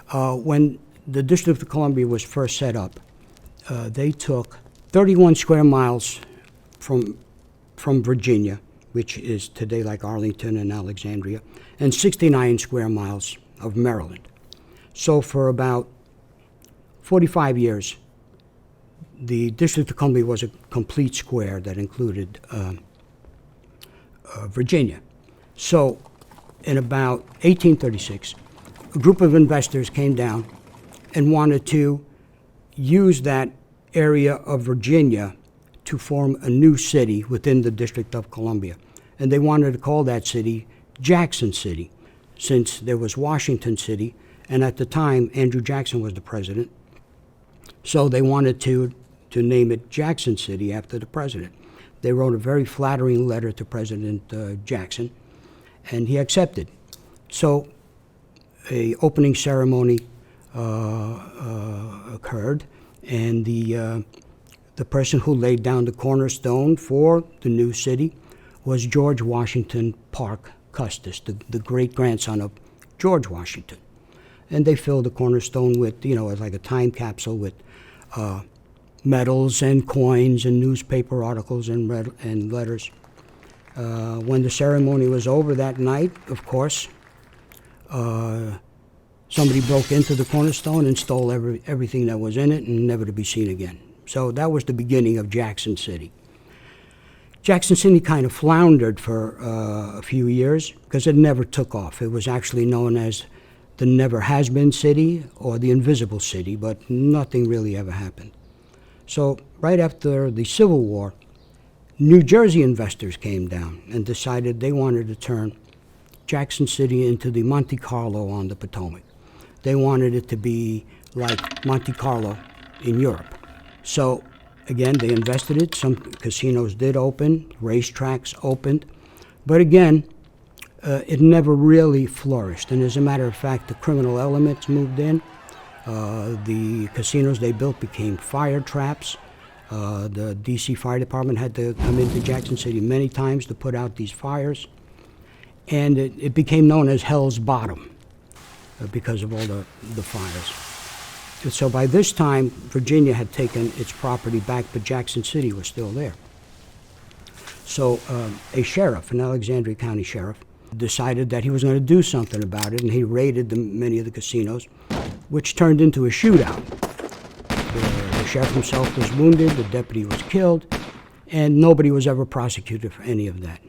When the District of Columbia was first set up, they took 31 square miles from Virginia, which is today like Arlington and Alexandria, and 69 square miles of Maryland. So for about 45 years, the District of Columbia was a complete square that included Virginia. So in about 1836, a group of investors came down and wanted to use that area of Virginia to form a new city within the District of Columbia. And they wanted to call that city Jackson City, since there was Washington City, and at the time, Andrew Jackson was the president. So they wanted to name it Jackson City after the president. They wrote a very flattering letter to President Jackson, and he accepted. So a opening ceremony occurred, and the person who laid down the cornerstone for the new city was George Washington Parke Custis, the great-grandson of George Washington. And they filled the cornerstone with, like a time capsule with medals and coins and newspaper articles and letters. When the ceremony was over that night, of course, somebody broke into the cornerstone and stole everything that was in it, and never to be seen again. So that was the beginning of Jackson City. Jackson City kind of floundered for a few years because it never took off. It was actually known as the Never Has Been City or the Invisible City, but nothing really ever happened. So right after the Civil War, New Jersey investors came down and decided they wanted to turn Jackson City into the Monte Carlo on the Potomac. They wanted it to be like Monte Carlo in Europe. So again, they invested it. Some casinos did open, racetracks opened, but again, it never really flourished. And as a matter of fact, the criminal elements moved in. The casinos they built became fire traps. The DC Fire Department had to come into Jackson City many times to put out these fires. And it became known as Hell's Bottom because of all the fires. And so by this time, Virginia had taken its property back, but Jackson City was still there. So a sheriff, an Alexandria County sheriff, decided that he was going to do something about it, and he raided many of the casinos, which turned into a shootout. The sheriff himself was wounded, the deputy was killed, and nobody was ever prosecuted for any of that.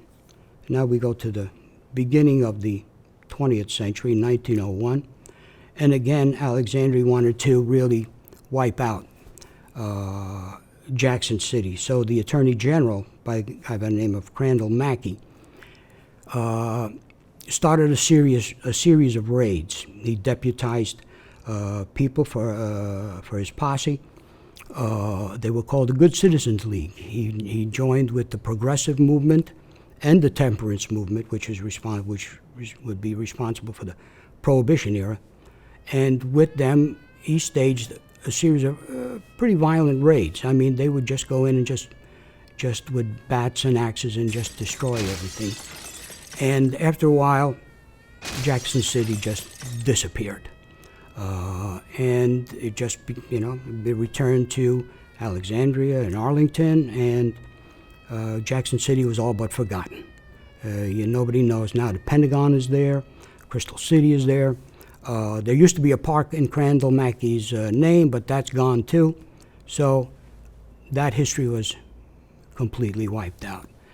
Now we go to the beginning of the 20th century, 1901, and again, Alexandria wanted to really wipe out Jackson City. So the Attorney General, by the name of Crandall Mackey, started a series of raids. He deputized people for his posse. They were called the Good Citizens League. He joined with the progressive movement and the temperance movement, which would be responsible for the Prohibition era. And with them, he staged a series of pretty violent raids. I mean, they would just go in and just with bats and axes and just destroy everything. And after a while, Jackson City just disappeared. And it just, it returned to Alexandria and Arlington, and Jackson City was all but forgotten. Nobody knows now. The Pentagon is there, Crystal City is there. There used to be a park in Crandall Mackey's name, but that's gone too. So that history was completely wiped out.